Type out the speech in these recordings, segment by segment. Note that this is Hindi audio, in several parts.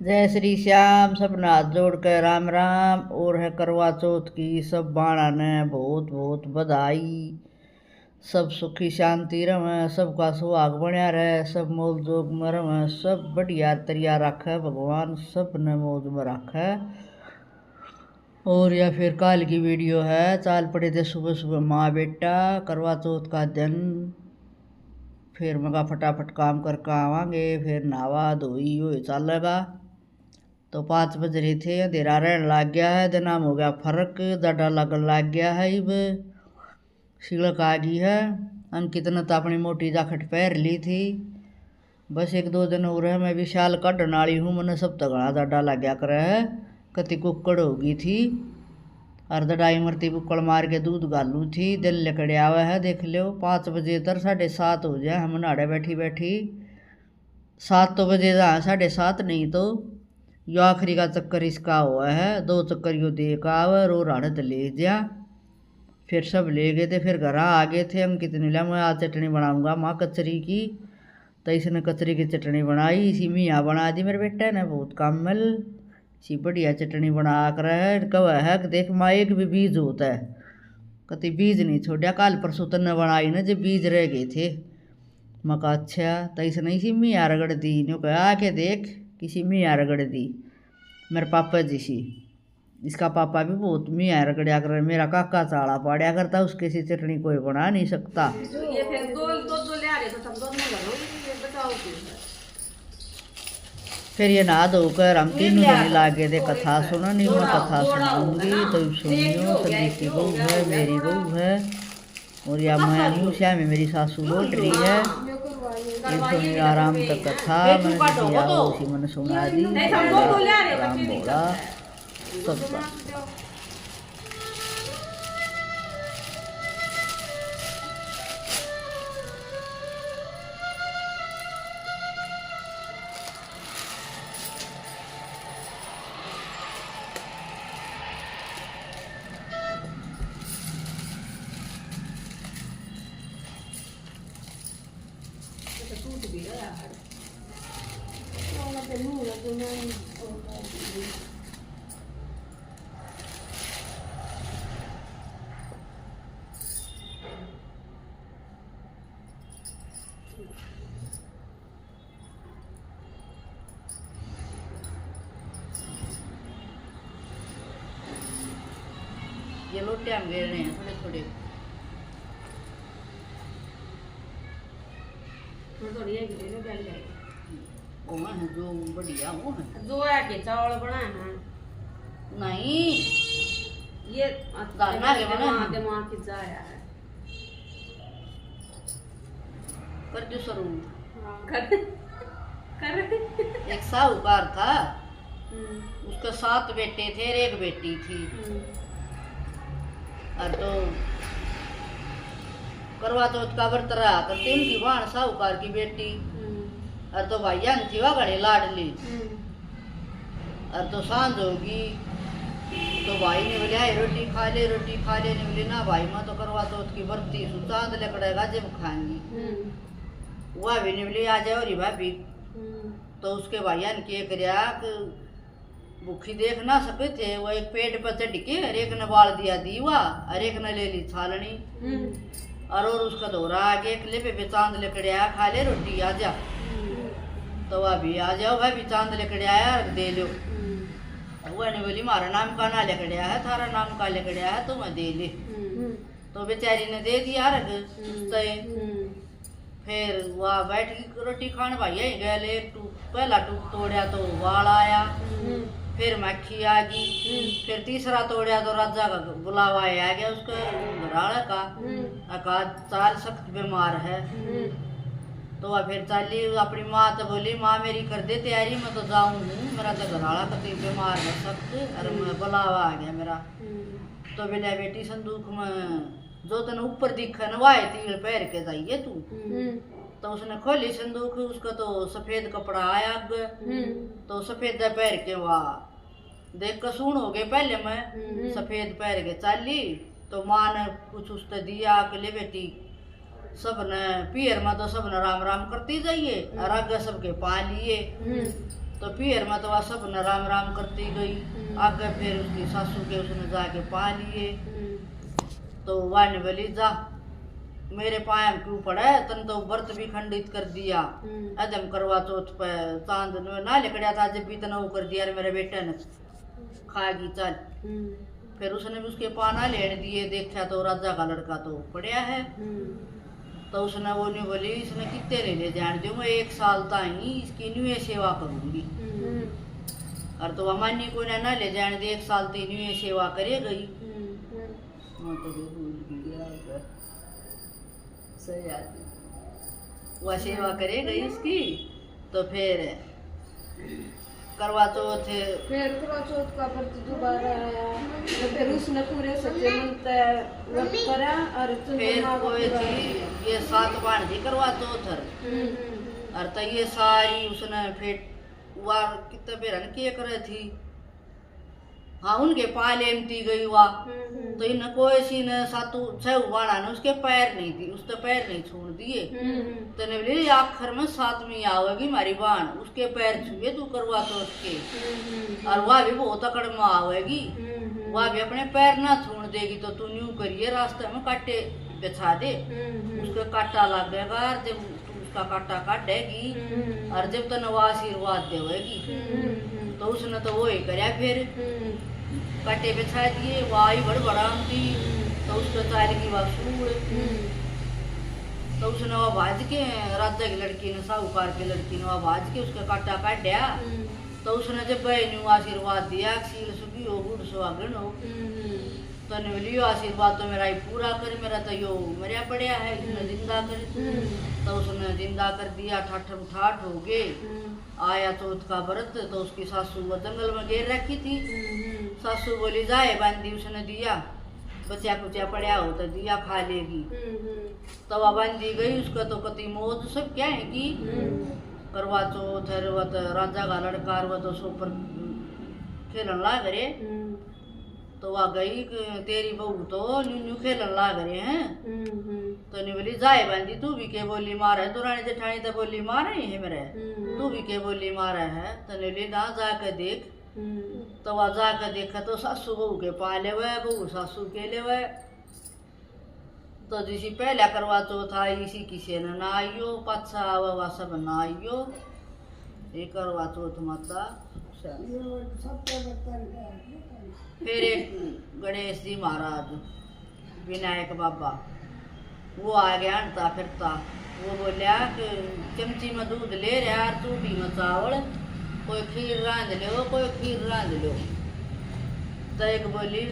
जय श्री श्याम। सब हाथ जोड़ कर राम राम। और है करवा चौथ की सब बाणा ने बहुत बहुत बधाई। सब सुखी शांति रहे, सबका सुहाग बनया रहे, सब मौज जोग में रहे, सब बढ़िया तरिया रखे भगवान, सब ने मौज में रखे। और या फिर काल की वीडियो है। चाल पड़े थे सुबह सुबह माँ बेटा करवा चौथ का दिन। फिर मगा फटाफट काम करके आवांगे, फिर नहावा धोई हो चलेगा। तो 5 बज रहे थे, अंधेरा रहने लग गया है, दिनाम हो गया फर्क, जड़ा लगन लग गया है। अब शिलक आ गई है। अंकित ने तो अपनी मोटी जाकेट पहन ली थी। बस 1-2 दिन हो रहे, मैं भी शाल कढ़न वाली हूँ। मैंने सब तक घना जड़ा लग गया करे है। कति कुक्कड़ हो गई थी और दड़ाई मरती कुक्कड़ मार के दूध गालू थी। दिल लकड़े आवे है, देख लो 5 बजे तक 7:30 हो जाए हम नाड़े बैठी बैठी। 7 तो बजे जहाँ 7:30 नहीं तो यो आखिरी का चक्कर इसका हुआ है। 2 चक्कर यो दे का रो राड़त ले जा। फिर सब ले गए थे, फिर घर आ गए थे। हम कितनी ला मैं आज चटनी बनाऊंगा माँ कचरी की। तो इसने कचरी की चटनी बनाई, इसी मियाँ बना दी मेरे बेटे ने, बहुत कामल इसी बढ़िया चटनी बना कर है। कब है कि देख माँ एक भी बीज होता है, कति बीज नहीं छोड़ा। काल परसों तने बनाई ना जब बीज रह गए थे। मका अच्छा। तो इसने इसी मियाँ रगड़ दी, नो कहा आके देख किसी मियाँ रगड़ दी मेरे पापा जी सी। इसका पापा भी बहुत मियाँ रगड़िया कर, मेरा काका चाड़ा पाड़िया करता, उसके सी चटनी कोई बना नहीं सकता। ये फिर दो ले आ रहे तो तुम दोनों लड़ो, ये बताओ क्यों। फिर ये नहा धोकर हम तीनों जने लागे थे कथा सुननी। मैं कथा सुनाऊंगी तो सुनियो। संदीप की बहू है, मेरी बहू है, और या मैं हूँ श्याम में मेरी सासू लौट रही है। ये सुनी आराम तक कथा मैंने उसी मैंने सुना दी। राम बोला सबका। ये लोटे हम गिर रहे हैं थोड़े थोड़े। वो है जो बढ़िया वो है जो है के चावल बनाए हैं। नहीं ये दाना के बना है। दिमाग की जाया है कर जो सरू कर एक साहूकार था, उसके 7 बेटे थे और 1 बेटी थी। और तो करवा चौथ का व्रत रहा करती उनकी वाण साहूकार की बेटी। और तो भाईया थी वह घड़े लाडली। और तो सांझ होगी तो भाई ने बोले आई रोटी खा ले, रोटी खा ले। ने बोले ना भाई मैं तो करवा चौथ की व्रती हूँ, चांद लकड़ेगा जब खाएंगी। वह भी ने बोले आ जाओ री भाभी। तो उसके भाइया ने क्या कराया कि भूखी देख ना सके थे, वो एक पेड़ पर चढ़ के और एक ने बाल दिया दीवा और एक ने ले ली छालनी। और उसका दौरा आगे एक ले पे चांद लकड़े आया, खा ले रोटी आ जा। तो वह भी आ जाओ भाई भी चांद लकड़े आया दे लो। वह ने बोली मारा नाम का ना लकड़े है, थारा नाम का लकड़े है तो मैं दे ले। तो बेचारी ने दे दिया रख। फिर वह बैठ गई रोटी खाने। भाई यही गए एक पहला टूक तोड़िया तो वाल आया, फिर मक्खी आ गई, फिर तीसरा तोड़िया तो राजा का बुलावा आ गया उसके घराड़े का चाल सख्त बीमार है। तो वह फिर चली अपनी माँ तो बोली माँ मेरी कर दे तैयारी, मैं तो जाऊँ हूँ, मेरा तो घराड़ा कति बीमार है सख्त और मैं बुलावा आ गया मेरा। तो बेटा बेटी संदूक में जो तने ऊपर दिखे न वाए तील पैर के जाइए तू। तो उसने खोली संदूक, उसका तो सफेद कपड़ा आया तो सफेद पैर के वाह देख कर सुन हो गए। पहले मैं सफेद पैर के चाली तो माँ ने कुछ उसने दिया कि ले बेटी सब ने पियर में तो सब ने राम राम करती जाइए और आगे सबके पा लिए। तो फिर मैं तो वह सब न राम राम करती गई। आगे फिर उसकी सासू के उसने जाके पा लिए। तो वह ने बोली जा मेरे पाया में क्यों पड़ा है, तन तो व्रत भी खंडित कर दिया। अदम करवा चौथ पे चांद ना लिखड़ा था जब भी तना वो कर दिया मेरे बेटे ने खाएगी चल। फिर उसने भी उसके पाना लेने दिए, देखा तो राजा का लड़का तो पड़या है। तो उसने वो नहीं बोली इसने कितने नहीं ले जाने दो, मैं 1 साल ताई इसकी न्यू सेवा करूंगी। और तो अमानी को ना ले जाने दे, 1 साल तो न्यू सेवा करे गई। सही आदमी वह सेवा करे गई उसकी। तो फिर करवा चौथ का व्रत दोबारा आया। तो फिर उसने पूरे सच्चे मन से व्रत करा और फिर कोई थी ये 7 बाण थी करवा चौथ और तो ये सारी उसने फिर वार कितने बेरन किए करे थी। हाँ उनके पाले ती गई वाह। तो इन कोई सी ने 6 बाणा ने उसके पैर नहीं थी, उसके पैर नहीं छोड़ दिए। तो ने बोली आखिर में 7वीं आवेगी मारी बाण, उसके पैर छुए तू करवा तो उसके। और वह भी बहुत अकड़ में आवेगी, वह भी अपने पैर ना छोड़ देगी। तो तू न्यू करिए रास्ते में काटे बिछा दे, उसके काटा लगेगा और जब तू उसका काटा काटेगी और जब तन वह आशीर्वाद देवेगी। तो उसने तो वो ही कराया। फिर कटे बिछा दिए, वाई बड़बड़ाम थी। तो उसको चार की वासूड़। तो उसने वह भाज के राजा की लड़की ने साहूकार की लड़की ने वह भाज के उसका काटा काट दिया। तो उसने जब बहन आशीर्वाद दिया सील सुखी हो गुड़ सुहागन हो। तो ने लियो आशीर्वाद तो मेरा ही पूरा कर, मेरा तो यो मरिया पड़या है इसने जिंदा कर। तो उसने जिंदा कर दिया, ठाठम ठाठ हो गए। आया चौथ का व्रत। तो उसकी सासू वो जंगल में घेर रखी थी। सासू बोली जाए बांधी, उसने दिया बचा कुचा पड़ा हो तो दिया खा लेगी। तो वह बांधी गई, उसका तो कति मौज सब क्या है कि करवा चौथ है वो तो राजा का लड़का वो तो सो पर खेलन लाग रहे। तो वह गई तेरी बहू तो न्यू खेलन लाग रहे हैं। तो नहीं बोली जाए बांधी तू भी के बोली मारा है, दुरानी जेठानी तो बोली मारा ही है मेरे, तू भी के बोली मारा है। तो नहीं बोली ना जाकर देख। तो वह जाकर देखा तो सासू बहू के पाले हुए, बहू सासू के ले हुए। तो जिसी पहला करवा चौथ आई इसी किसी ने ना आइयो, पाछा वह सब ना आइयो। ये करवा चौथ माता। फिर एक गणेश जी महाराज विनायक बाबा वो आ गया हंसता फिरता। वो बोलिया कि चमची में दूध ले रहा चूड़ी में चावल, कोई खीर रांध लो, कोई खीर रांध लो। तो एक बोली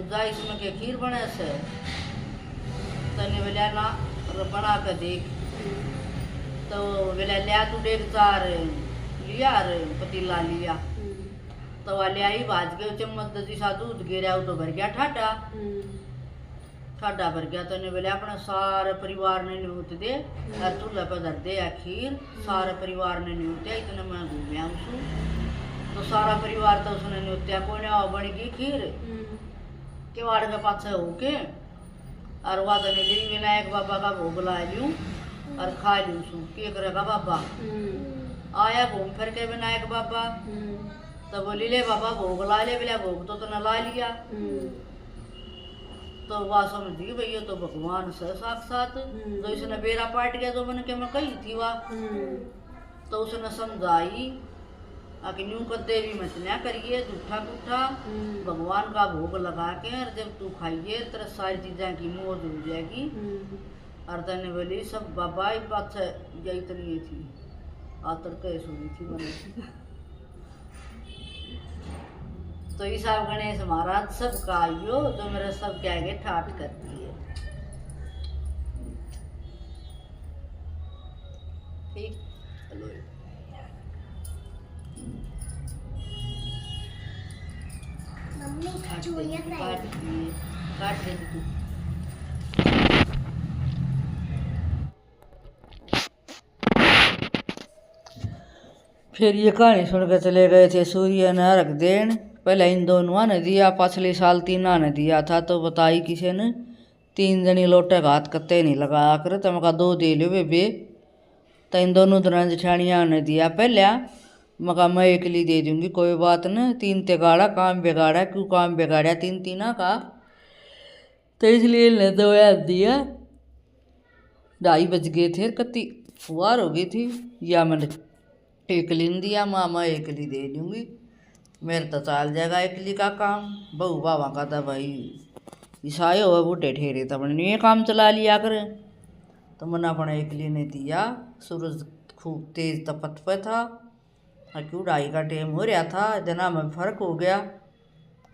जा इसमें के खीर बने से। तो ने बोलिया ना बना के देख। तो बोला लिया तू 1.5 लिया पतीला लिया। तो वाले आई भाज के चम्मच जैसा दूध गिरा तो भर गया ठाटा भर गया। तो ने बोले अपने सारे परिवार ने न्यूत दे और चूल्हे पर धर दे खीर, सारे परिवार ने न्यूत्या। इतने मैं घूमया उसू तो सारा परिवार तो उसने न्यूत्या को बन गई खीर केवाड़ के पाछे होके। और वह तो ली विनायक बाबा का भोग ला लूँ और खा लूँ सू के करेगा बाबा। आया घूम फिर के विनायक बाबा। तो बोली ले बाबा भोग ला ले, बोला भोग तो न ला लिया। तो वह समझ गई भैया तो भगवान से साक्षात। तो इसने बेरा पाट गया जो मन के मैं कही थी वह। तो उसने समझाई आके न्यू कर देवी मत ना करिए झूठा कुठा, भगवान का भोग लगा के और जब तू खाइए तेरा सारी चीजें की मौज हो जाएगी। और तने बोली सब बाबा एक बात से यही तो नहीं थी आतर कैसे हुई थी मैंने। तो ईसा गणेश महाराज सबका आइयो जो मेरे सब के आगे ठाठ करती है। ठीक चलो काट दे तू। फिर ये कहानी सुन के चले गए थे सूर्य ने अर्घ देन। पहले इन दोनों ने दिया, पिछले साल 3 ने दिया था। तो बताई किसी ने 3 जनी लोटे का हाथ कत्ते नहीं लगा कर तमका 2 दे लो बेबे। तो इन दोनों तरह जेठानिया ने दिया पहले। मका मैं अकेली दे दूंगी, कोई बात न, 3 ते गाड़ा काम बिगाड़ा, क्यों काम बिगाड़ा 3 तीना का, तो इसलिए ने 2,000 दिया। 2:30 बज गए थे, कत्ती फुहार हो गई थी, या मैंने अकेली ने दिया, माँ मैं अकेली दे दूंगी, मेरे तो चाल जाएगा अकेली का काम। बहू बाबा का था भाई ईसाई हो बूढ़े ठेरे तो अपने ये काम चला लिया करे, तो मैंने अपने अकेली ने दिया। सूरज खूब तेज तपत पे था, और क्यों 2:30 का टाइम हो रहा था, इतना में फर्क हो गया,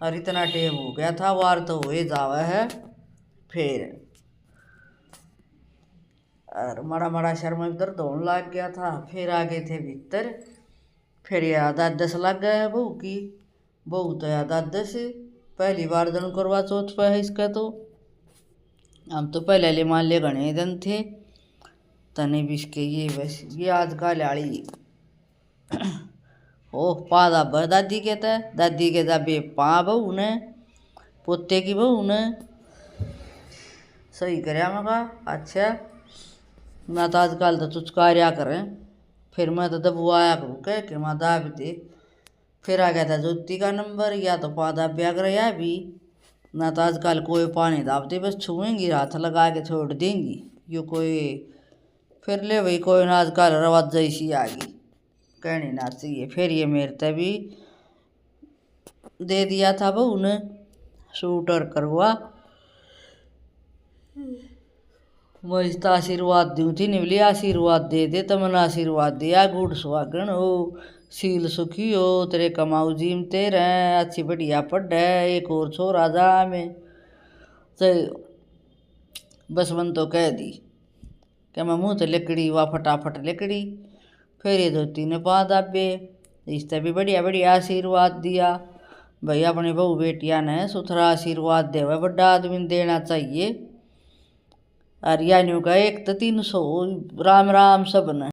और इतना टाइम हो गया था, वार तो हो जावा है फिर। और मड़ा मड़ा शर में दर्द होने लग गया था, फिर आ गए थे भीतर, फिर याद 10 लग गया है बहू की, बहू तो याद 10 पहली बार दिन करवा चौथ पे है इसका, तो हम तो पहले ले मान ले गणे दिन थे तने भी इसके ये बस ये आज का लाड़ी ओह पा दाब दादी कहता है, दादी के दाबे पा बहू ने, पोते की बहू ने सही करया मगा। अच्छा ना तो आजकल तो चुचकारिया करें, फिर मैं तो दबुआया करूँ कह के माँ दाब दे, फिर आ गया था ज्योति का नंबर, या तो पा दाब्या कर या भी ना, तो आजकल कोई पानी दाबते बस छुएंगी, हाथ लगा के छोड़ देंगी, यो कोई फिर ले भाई कोई ना, आजकल रवाज जैसी आ गई कहनी ना चाहिए। फिर ये मेरे तभी दे दिया था बहू ने सूट और करवा, मस्त आशीर्वाद दूँ थी, निवली आशीर्वाद दे दे तो मैंने आशीर्वाद दिया, गुड़ सुहागन हो, सील सुखी हो, तेरे कमाऊ जीमते रहें, अच्छी बढ़िया पढ़ है, एक और छोरा जा में, तो बस मन तो कह दी कि मैं मुँह तो लिकड़ी वह फटाफट लिकड़ी। फिर ये धोती ने पा दाबे, इससे भी बढ़िया बढ़िया आशीर्वाद दिया भाई, अपनी बहू बेटिया ने सुथरा आशीर्वाद दे, बड़ा आदमी देना चाहिए। और यानियों का 1 तो 300 राम राम सब ने।